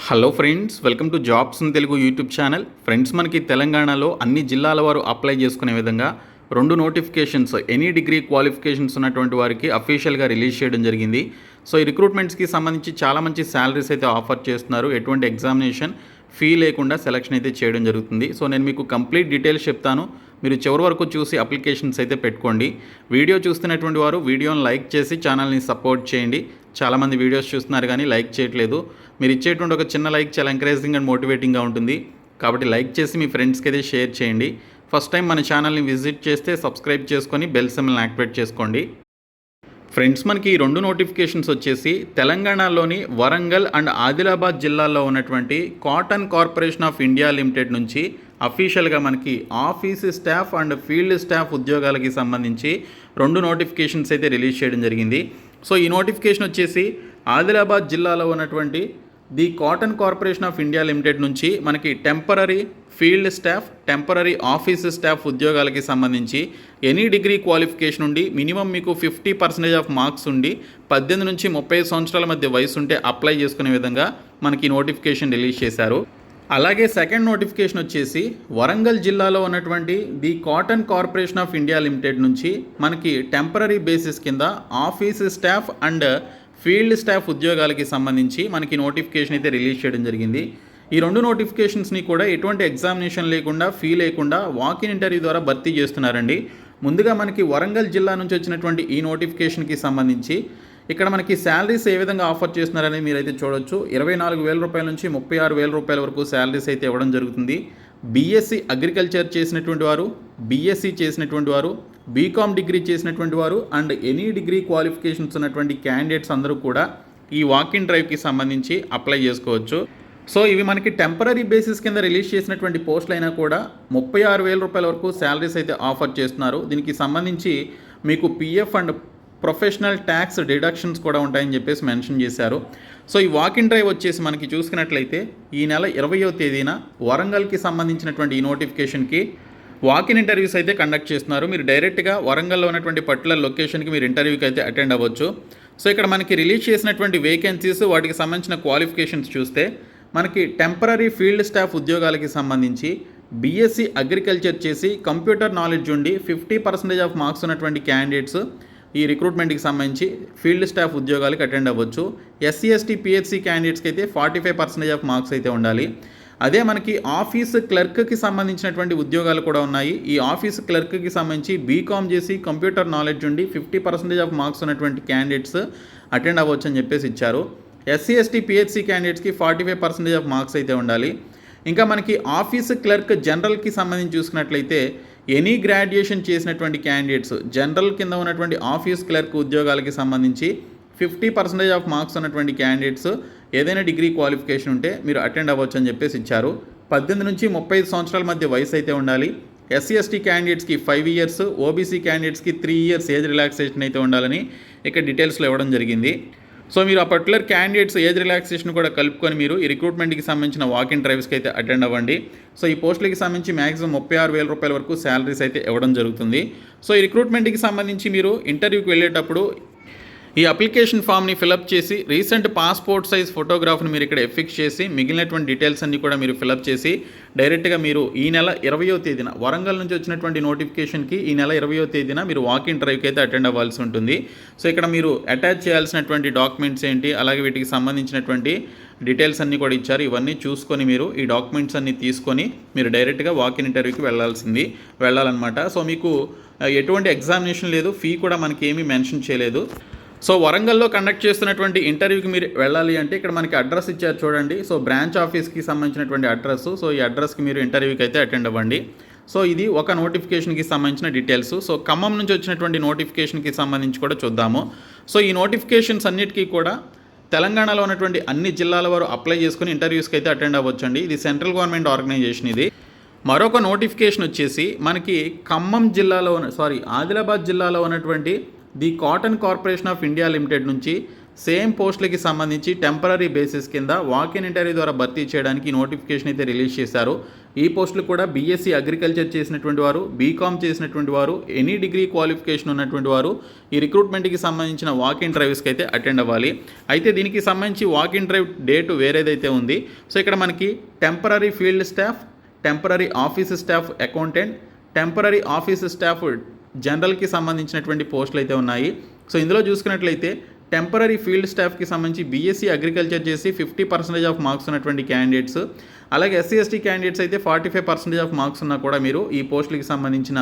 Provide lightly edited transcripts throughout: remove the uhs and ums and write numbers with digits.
Hello friends, welcome to jobs in Telugu YouTube channel. Friends, మనకి తెలంగాణలో అన్ని జిల్లాల వారు అప్లై చేసుకునే విధంగా రెండు నోటిఫికేషన్స్ ఎనీ డిగ్రీ క్వాలిఫికేషన్స్ ఉన్నటువంటి వారికి అఫీషియల్గా రిలీజ్ చేయడం జరిగింది. సో ఈ రిక్రూట్మెంట్స్కి సంబంధించి చాలా మంచి శాలరీస్ అయితే ఆఫర్ చేస్తున్నారు. ఎటువంటి ఎగ్జామినేషన్ ఫీ లేకుండా సెలక్షన్ అయితే చేయడం జరుగుతుంది. సో నేను మీకు కంప్లీట్ డీటెయిల్స్ చెప్తాను. మీరు చివరి వరకు చూసి అప్లికేషన్స్ అయితే పెట్టుకోండి. వీడియో చూస్తున్నటువంటి వారు వీడియోని లైక్ చేసి ఛానల్ని సపోర్ట్ చేయండి. చాలామంది వీడియోస్ చూస్తున్నారు కానీ లైక్ చేయట్లేదు. మీరు ఇచ్చేటువంటి ఒక చిన్న లైక్ చాలా ఎంకరేజింగ్ అండ్ మోటివేటింగ్గా ఉంటుంది. కాబట్టి లైక్ చేసి మీ ఫ్రెండ్స్కి అయితే షేర్ చేయండి. ఫస్ట్ టైం మన ఛానల్ని విజిట్ చేస్తే సబ్స్క్రైబ్ చేసుకొని బెల్ సింబల్ని యాక్టివేట్ చేసుకోండి. ఫ్రెండ్స్, మనకి ఈ రెండు నోటిఫికేషన్స్ వచ్చేసి తెలంగాణలోని వరంగల్ అండ్ ఆదిలాబాద్ జిల్లాల్లో ఉన్నటువంటి cotton corporation of India limited నుంచి అఫీషియల్గా మనకి office staff and field staff ఉద్యోగాలకి సంబంధించి రెండు నోటిఫికేషన్స్ అయితే రిలీజ్ చేయడం జరిగింది. సో ఈ నోటిఫికేషన్ వచ్చేసి ఆదిలాబాద్ జిల్లాలో ఉన్నటువంటి the cotton corporation of India limited నుంచి మనకి temporary field staff, temporary office staff ఉద్యోగాలకి సంబంధించి ఎనీ డిగ్రీ క్వాలిఫికేషన్ ఉండి మినిమం మీకు 50% ఆఫ్ మార్క్స్ ఉండి 18 నుంచి 30 సంవత్సరాల మధ్య వయసు ఉంటే అప్లై చేసుకునే విధంగా మనకి నోటిఫికేషన్ రిలీజ్ చేశారు. అలాగే సెకండ్ నోటిఫికేషన్ వచ్చేసి వరంగల్ జిల్లాలో ఉన్నటువంటి the cotton corporation of India limited నుంచి మనకి టెంపరరీ బేసిస్ కింద office staff and field staff ఉద్యోగాలకి సంబంధించి మనకి నోటిఫికేషన్ అయితే రిలీజ్ చేయడం జరిగింది. ఈ రెండు నోటిఫికేషన్స్ని కూడా ఎటువంటి ఎగ్జామినేషన్ లేకుండా ఫీ లేకుండా వాకిన్ ఇంటర్వ్యూ ద్వారా భర్తీ చేస్తున్నారండి. ముందుగా మనకి వరంగల్ జిల్లా నుంచి వచ్చినటువంటి ఈ నోటిఫికేషన్కి సంబంధించి ఇక్కడ మనకి శాలరీస్ ఏ విధంగా ఆఫర్ చేస్తున్నారని మీరైతే చూడొచ్చు. 24,000 రూపాయల నుంచి 36,000 రూపాయల వరకు శాలరీస్ అయితే ఇవ్వడం జరుగుతుంది. బీఎస్సీ అగ్రికల్చర్ చేసినటువంటి వారు, బీఎస్సీ చేసినటువంటి వారు, బీకామ్ డిగ్రీ చేసినటువంటి వారు అండ్ ఎనీ డిగ్రీ క్వాలిఫికేషన్స్ ఉన్నటువంటి క్యాండిడేట్స్ అందరూ కూడా ఈ వాకిన్ డ్రైవ్కి సంబంధించి అప్లై చేసుకోవచ్చు. సో ఇవి మనకి టెంపరీ బేసిస్ కింద రిలీజ్ చేసినటువంటి పోస్టులు అయినా కూడా 36,000 రూపాయల వరకు శాలరీస్ అయితే ఆఫర్ చేస్తున్నారు. దీనికి సంబంధించి మీకు PF and professional tax deductions కూడా ఉంటాయని చెప్పేసి మెన్షన్ చేశారు. సో ఈ వాకిన్ డ్రైవ్ వచ్చేసి మనకి చూసుకున్నట్లయితే ఈ నెల 20వ తేదీన వరంగల్కి సంబంధించినటువంటి ఈ నోటిఫికేషన్కి వాకిన్ ఇంటర్వ్యూస్ అయితే కండక్ట్ చేస్తున్నారు. మీరు డైరెక్ట్గా వరంగల్లో ఉన్నటువంటి పర్టికులర్ లొకేషన్కి మీరు ఇంటర్వ్యూకి అయితే అటెండ్ అవ్వచ్చు. సో ఇక్కడ మనకి రిలీజ్ చేసినటువంటి వేకెన్సీస్, వాటికి సంబంధించిన క్వాలిఫికేషన్స్ చూస్తే మనకి టెంపరరీ ఫీల్డ్ స్టాఫ్ ఉద్యోగాలకి సంబంధించి బీఎస్సీ అగ్రికల్చర్ చేసి కంప్యూటర్ నాలెడ్జ్ ఉండి 50% ఆఫ్ మార్క్స్ ఉన్నటువంటి క్యాండిడేట్స్ ఈ రిక్రూట్మెంట్కి సంబంధించి ఫీల్డ్ స్టాఫ్ ఉద్యోగాలకు అటెండ్ అవ్వచ్చు. ఎస్సీ ఎస్టీ పిహెచ్సి క్యాండిడేట్స్కి అయితే 45% ఆఫ్ మార్క్స్ అయితే ఉండాలి. అదే మనకి ఆఫీస్ క్లర్క్కి సంబంధించినటువంటి ఉద్యోగాలు కూడా ఉన్నాయి. ఈ ఆఫీస్ క్లర్క్కి సంబంధించి బీకామ్ చేసి కంప్యూటర్ నాలెడ్జ్ ఉండి 50% ఆఫ్ మార్క్స్ ఉన్నటువంటి క్యాండిడేట్స్ అటెండ్ అవ్వచ్చు అని చెప్పేసి ఇచ్చారు. ఎస్సీ ఎస్టీ పిహెచ్సి క్యాండిడేట్స్కి 45% ఆఫ్ మార్క్స్ అయితే ఉండాలి. ఇంకా మనకి ఆఫీస్ క్లర్క్ జనరల్కి సంబంధించి చూసుకున్నట్లయితే ఎనీ గ్రాడ్యుయేషన్ చేసినటువంటి క్యాండిడేట్స్ జనరల్ కింద ఉన్నటువంటి ఆఫీస్ క్లర్క్ ఉద్యోగాలకి సంబంధించి 50% ఆఫ్ మార్క్స్ ఉన్నటువంటి క్యాండిడేట్స్ ఏదైనా డిగ్రీ క్వాలిఫికేషన్ ఉంటే మీరు అటెండ్ అవ్వచ్చు అని చెప్పేసి ఇచ్చారు. 18 నుంచి 35 సంవత్సరాల మధ్య వయసు అయితే ఉండాలి. ఎస్సీ ఎస్టీ క్యాండిడేట్స్కి 5 ఇయర్స్, ఓబీసీ క్యాండిడేట్స్కి 3 ఇయర్స్ ఏజ్ రిలాక్సేషన్ అయితే ఉండాలని ఇక్కడ డీటెయిల్స్లో ఇవ్వడం జరిగింది. సో మీరు ఆ పర్టికులర్ క్యాండిడేట్స్ ఏజ్ రిలాక్సేషన్ కూడా కలుపుకొని మీరు ఈ రిక్రూట్మెంట్కి సంబంధించిన వాకిన్ డ్రైవ్స్కి అయితే అటెండ్ అవ్వండి. సో ఈ పోస్టులకి సంబంధించి మ్యాక్సిమం 36,000 రూపాయల వరకు శాలరీస్ అయితే ఇవ్వడం జరుగుతుంది. సో ఈ రిక్రూట్మెంట్కి సంబంధించి మీరు ఇంటర్వ్యూకి వెళ్ళేటప్పుడు ఈ అప్లికేషన్ ఫామ్ని ఫిలప్ చేసి రీసెంట్ పాస్పోర్ట్ సైజ్ ఫోటోగ్రాఫ్ని మీరు ఇక్కడ ఎఫిక్స్ చేసి మిగిలినటువంటి డీటెయిల్స్ అన్నీ కూడా మీరు ఫిలప్ చేసి డైరెక్ట్గా మీరు ఈ నెల 20వ తేదీన వరంగల్ నుంచి వచ్చినటువంటి నోటిఫికేషన్కి ఈ నెల 20వ తేదీన మీరు వాకిన్ డ్రైవ్కి అయితే అటెండ్ అవ్వాల్సి ఉంటుంది. సో ఇక్కడ మీరు అటాచ్ చేయాల్సినటువంటి డాక్యుమెంట్స్ ఏంటి, అలాగే వీటికి సంబంధించినటువంటి డీటెయిల్స్ అన్నీ కూడా ఇచ్చారు. ఇవన్నీ చూసుకొని మీరు ఈ డాక్యుమెంట్స్ అన్నీ తీసుకొని మీరు డైరెక్ట్గా వాకిన్ ఇంటర్వ్యూకి వెళ్ళాలన్నమాట. సో మీకు ఎటువంటి ఎగ్జామినేషన్ లేదు, ఫీ కూడా మనకి ఏమీ మెన్షన్ చేయలేదు. సో వరంగల్లో కండక్ట్ చేస్తున్నటువంటి ఇంటర్వ్యూకి మీరు వెళ్ళాలి అంటే ఇక్కడ మనకి అడ్రస్ ఇచ్చారు చూడండి. సో బ్రాంచ్ ఆఫీస్కి సంబంధించినటువంటి అడ్రస్. సో ఈ అడ్రస్కి మీరు ఇంటర్వ్యూకి అయితే అటెండ్ అవ్వండి. సో ఇది ఒక నోటిఫికేషన్కి సంబంధించిన డీటెయిల్స్. సో ఖమ్మం నుంచి వచ్చినటువంటి నోటిఫికేషన్కి సంబంధించి కూడా చూద్దాము. సో ఈ నోటిఫికేషన్స్ అన్నిటికీ కూడా తెలంగాణలో ఉన్నటువంటి అన్ని జిల్లాల వారు అప్లై చేసుకుని ఇంటర్వ్యూస్కి అయితే అటెండ్ అవ్వచ్చండి. ఇది సెంట్రల్ గవర్నమెంట్ ఆర్గనైజేషన్. ఇది మరొక నోటిఫికేషన్ వచ్చేసి మనకి ఆదిలాబాద్ జిల్లాలో ఉన్నటువంటి the cotton corporation of India limited నుంచి సేమ్ పోస్టులకి సంబంధించి టెంపరరీ బేసిస్ కింద వాకిన్ ఇంటర్వ్యూ ద్వారా భర్తీ చేయడానికి నోటిఫికేషన్ అయితే రిలీజ్ చేశారు. ఈ పోస్టులు కూడా బీఎస్సీ అగ్రికల్చర్ చేసినటువంటి వారు, బీకామ్ చేసినటువంటి వారు, ఎనీ డిగ్రీ క్వాలిఫికేషన్ ఉన్నటువంటి వారు ఈ రిక్రూట్మెంట్కి సంబంధించిన వాక్ ఇన్ డ్రైవ్స్కి అయితే అటెండ్ అవ్వాలి. అయితే దీనికి సంబంధించి వాక్ ఇన్ డ్రైవ్ డేట్ వేరేదైతే ఉంది. సో ఇక్కడ మనకి temporary field staff, temporary office staff accountant, temporary office staff జనరల్కి సంబంధించినటువంటి పోస్టులు అయితే ఉన్నాయి. సో ఇందులో చూసుకున్నట్లయితే టెంపరరీ ఫీల్డ్ స్టాఫ్కి సంబంధించి బీఎస్సీ అగ్రికల్చర్ చేసి 50% ఆఫ్ మార్క్స్ ఉన్నటువంటి క్యాండిడేట్స్, అలాగే ఎస్సీ ఎస్టీ క్యాండిడేట్స్ అయితే 45% ఆఫ్ మార్క్స్ ఉన్నా కూడా మీరు ఈ పోస్టులకి సంబంధించిన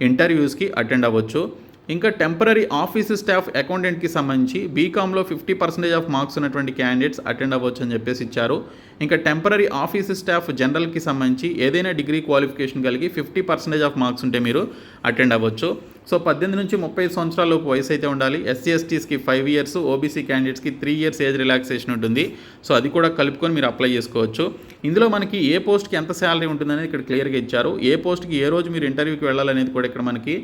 ఇంటర్వ్యూస్కి అటెండ్ అవ్వచ్చు. ఇంకా టెంపరరీ ఆఫీస్ స్టాఫ్ అకౌంటెంట్కి సంబంధించి బీకామ్లో 50% ఆఫ్ మార్క్స్ ఉన్నటువంటి క్యాండిడేట్స్ అటెండ్ అవ్వచ్చు అని చెప్పేసి ఇచ్చారు. ఇంకా టెంపరరీ ఆఫీస్ స్టాఫ్ జనరల్కి సంబంధించి ఏదైనా డిగ్రీ క్వాలిఫికేషన్ కలిగి 50% ఆఫ్ మార్క్స్ ఉంటే మీరు అటెండ్ అవ్వచ్చు. సో 18 నుంచి 35 సంవత్సరాలలోపు వయసు అయితే ఉండాలి. ఎస్సీ ఎస్టీస్కి 5 ఇయర్స్, ఓబీసీ క్యాండిడేట్స్కి 3 ఇయర్స్ ఏజ్ రిలాక్సేషన్ ఉంటుంది. సో అది కూడా కలుపుకొని మీరు అప్లై చేసుకోవచ్చు. ఇందులో మనకి ఏ పోస్ట్కి ఎంత శాలరీ ఉంటుందనేది ఇక్కడ క్లియర్గా ఇచ్చారు. ఏ పోస్ట్కి ఏ రోజు మీరు ఇంటర్వ్యూకి వెళ్ళాలనేది కూడా ఇక్కడ మనకి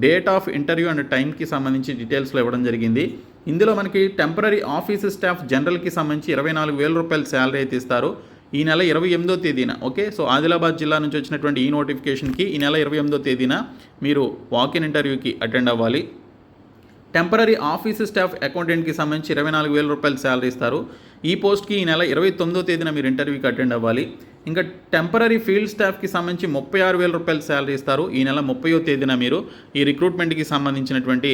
డేట్ ఆఫ్ ఇంటర్వ్యూ అండ్ టైంకి సంబంధించి డీటెయిల్స్లో ఇవ్వడం జరిగింది. ఇందులో మనకి టెంపరరీ ఆఫీస్ స్టాఫ్ జనరల్కి సంబంధించి 24,000 రూపాయల శాలరీ అయితే ఇస్తారు. ఈ నెల 28వ తేదీన. ఓకే, సో ఆదిలాబాద్ జిల్లా నుంచి వచ్చినటువంటి ఈ నోటిఫికేషన్కి ఈ నెల 28వ తేదీన మీరు వాక్-ఇన్ ఇంటర్వ్యూకి అటెండ్ అవ్వాలి. టెంపరరీ ఆఫీస్ స్టాఫ్ అకౌంటెంట్కి సంబంధించి 24,000 రూపాయల శాలరీ ఇస్తారు. ఈ పోస్ట్కి ఈ నెల 29వ తేదీన మీరు ఇంటర్వ్యూకి అటెండ్ అవ్వాలి. ఇంకా టెంపరరీ ఫీల్డ్ స్టాఫ్కి సంబంధించి 36,000 రూపాయల శాలరీ ఇస్తారు. ఈ నెల 30వ తేదీన మీరు ఈ రిక్రూట్మెంట్కి సంబంధించినటువంటి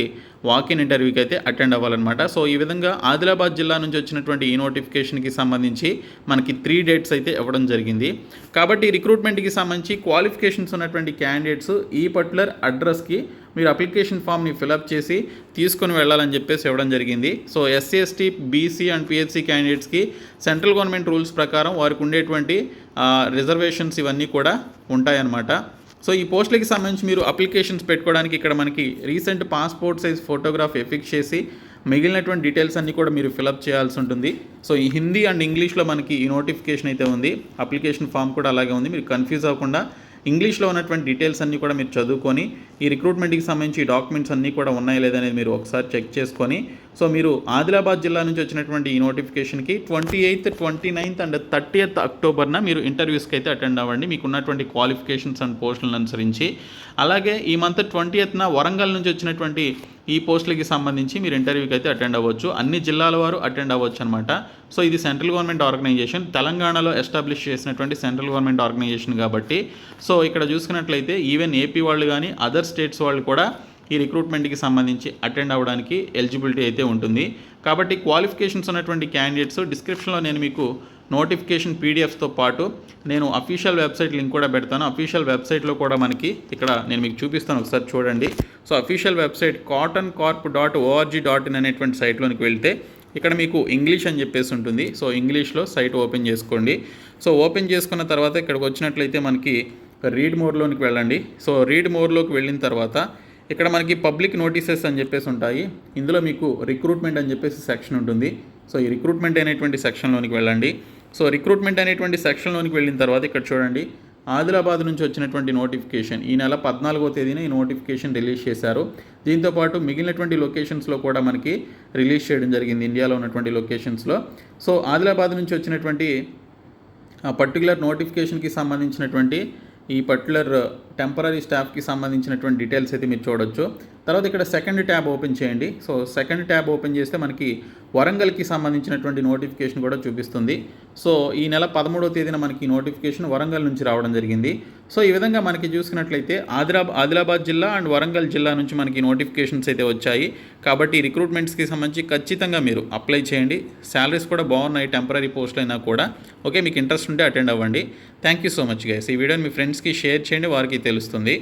వాక్-ఇన్ ఇంటర్వ్యూకి అయితే అటెండ్ అవ్వాలన్నమాట. సో ఈ విధంగా ఆదిలాబాద్ జిల్లా నుంచి వచ్చినటువంటి ఈ నోటిఫికేషన్కి సంబంధించి మనకి 3 డేట్స్ అయితే ఇవ్వడం జరిగింది. కాబట్టి రిక్రూట్మెంట్కి సంబంధించి క్వాలిఫికేషన్స్ ఉన్నటువంటి క్యాండిడేట్స్ ఈ పర్టికులర్ అడ్రస్కి మీరు అప్లికేషన్ ఫామ్ని ఫిలప్ చేసి తీసుకొని వెళ్ళాలని చెప్పేసి ఇవ్వడం జరిగింది. So SC ST BC and PHC క్యాండిడేట్స్కి సెంట్రల్ గవర్నమెంట్ రూల్స్ ప్రకారం వారికి ఉండేటువంటి రిజర్వేషన్స్ ఇవన్నీ కూడా ఉంటాయన్నమాట. సో ఈ పోస్టులకి సంబంధించి మీరు అప్లికేషన్స్ పెట్టుకోవడానికి ఇక్కడ మనకి recent passport size photograph affix చేసి మిగిలినటువంటి డీటెయిల్స్ అన్నీ కూడా మీరు ఫిలప్ చేయాల్సి ఉంటుంది. సో ఈ హిందీ అండ్ ఇంగ్లీష్లో మనకి ఈ నోటిఫికేషన్ అయితే ఉంది. అప్లికేషన్ ఫామ్ కూడా అలాగే ఉంది. మీరు కన్ఫ్యూజ్ అవ్వకుండా ఇంగ్లీష్లో ఉన్నటువంటి డీటెయిల్స్ అన్నీ కూడా మీరు చదువుకొని ఈ రిక్రూట్మెంట్కి సంబంధించి డాక్యుమెంట్స్ అన్నీ కూడా ఉన్నాయా లేదనేది మీరు ఒకసారి చెక్ చేసుకొని సో మీరు ఆదిలాబాద్ జిల్లా నుంచి వచ్చినటువంటి ఈ నోటిఫికేషన్కి 28th, 29th అండ్ 30th అక్టోబర్న మీరు ఇంటర్వ్యూస్కి అయితే అటెండ్ అవ్వండి మీకు ఉన్నటువంటి క్వాలిఫికేషన్స్ అండ్ పోస్టులను అనుసరించి. అలాగే ఈ మంత్ 20th వరంగల్ నుంచి వచ్చినటువంటి ఈ పోస్టులకి సంబంధించి మీరు ఇంటర్వ్యూకి అయితే అటెండ్ అవ్వచ్చు. అన్ని జిల్లాల వారు అటెండ్ అవ్వచ్చు అనమాట. సో ఇది సెంట్రల్ గవర్నమెంట్ ఆర్గనైజేషన్, తెలంగాణలో ఎస్టాబ్లిష్ చేసినటువంటి సెంట్రల్ గవర్నమెంట్ ఆర్గనైజేషన్ కాబట్టి సో ఇక్కడ చూసుకున్నట్లయితే ఈవెన్ ఏపీ వాళ్ళు కానీ అదర్ స్టేట్స్ వాళ్ళు కూడా ఈ రిక్రూట్మెంట్కి సంబంధించి అటెండ్ అవ్వడానికి ఎలిజిబిలిటీ అయితే ఉంటుంది. కాబట్టి క్వాలిఫికేషన్స్ ఉన్నటువంటి క్యాండిడేట్స్ డిస్క్రిప్షన్లో నేను మీకు నోటిఫికేషన్ పీడిఎఫ్స్తో పాటు నేను అఫీషియల్ వెబ్సైట్ లింక్ కూడా పెడతాను. అఫీషియల్ వెబ్సైట్లో కూడా మనకి ఇక్కడ నేను మీకు చూపిస్తాను, ఒకసారి చూడండి. సో అఫీషియల్ వెబ్సైట్ cottoncorp.org.in అనేటువంటి సైట్లోనికి వెళ్తే ఇక్కడ మీకు ఇంగ్లీష్ అని చెప్పేసి ఉంటుంది. సో ఇంగ్లీష్లో సైట్ ఓపెన్ చేసుకోండి. సో ఓపెన్ చేసుకున్న తర్వాత ఇక్కడికి వచ్చినట్లయితే మనకి రీడ్ మోర్లోనికి వెళ్ళండి. సో రీడ్ మోర్లోకి వెళ్ళిన తర్వాత ఇక్కడ మనకి పబ్లిక్ నోటీసెస్ అని చెప్పేసి ఉంటాయి. ఇందులో మీకు రిక్రూట్మెంట్ అని చెప్పేసి సెక్షన్ ఉంటుంది. సో ఈ రిక్రూట్మెంట్ అనేటువంటి సెక్షన్లోనికి వెళ్ళండి. సో రిక్రూట్మెంట్ అనేటువంటి సెక్షన్లోనికి వెళ్ళిన తర్వాత ఇక్కడ చూడండి, ఆదిలాబాద్ నుంచి వచ్చినటువంటి నోటిఫికేషన్ ఈ నెల 14వ తేదీన ఈ నోటిఫికేషన్ రిలీజ్ చేశారు. దీంతోపాటు మిగిలినటువంటి లొకేషన్స్లో కూడా మనకి రిలీజ్ చేయడం జరిగింది, ఇండియాలో ఉన్నటువంటి లొకేషన్స్లో. సో ఆదిలాబాద్ నుంచి వచ్చినటువంటి పర్టికులర్ నోటిఫికేషన్కి సంబంధించినటువంటి ఈ పర్టికులర్ టెంపరరీ స్టాఫ్కి సంబంధించినటువంటి డీటెయిల్స్ అయితే మీరు చూడొచ్చు. తర్వాత ఇక్కడ సెకండ్ ట్యాబ్ ఓపెన్ చేయండి. సో సెకండ్ ట్యాబ్ ఓపెన్ చేస్తే మనకి వరంగల్కి సంబంధించినటువంటి నోటిఫికేషన్ కూడా చూపిస్తుంది. సో ఈ నెల 13వ తేదీన మనకి నోటిఫికేషన్ వరంగల్ నుంచి రావడం జరిగింది. సో ఈ విధంగా మనకి చూసుకున్నట్లయితే ఆదిలాబాద్ జిల్లా అండ్ వరంగల్ జిల్లా నుంచి మనకి నోటిఫికేషన్స్ అయితే వచ్చాయి. కాబట్టి రిక్రూట్మెంట్స్కి సంబంధించి ఖచ్చితంగా మీరు అప్లై చేయండి. శాలరీస్ కూడా బాగున్నాయి టెంపరరీ పోస్టులు అయినా కూడా. ఓకే, మీకు ఇంట్రెస్ట్ ఉంటే అటెండ్ అవ్వండి. Thank you so much guys. ఈ వీడియోని మీ ఫ్రెండ్స్కి షేర్ చేయండి, వారికి తెలుస్తుంది.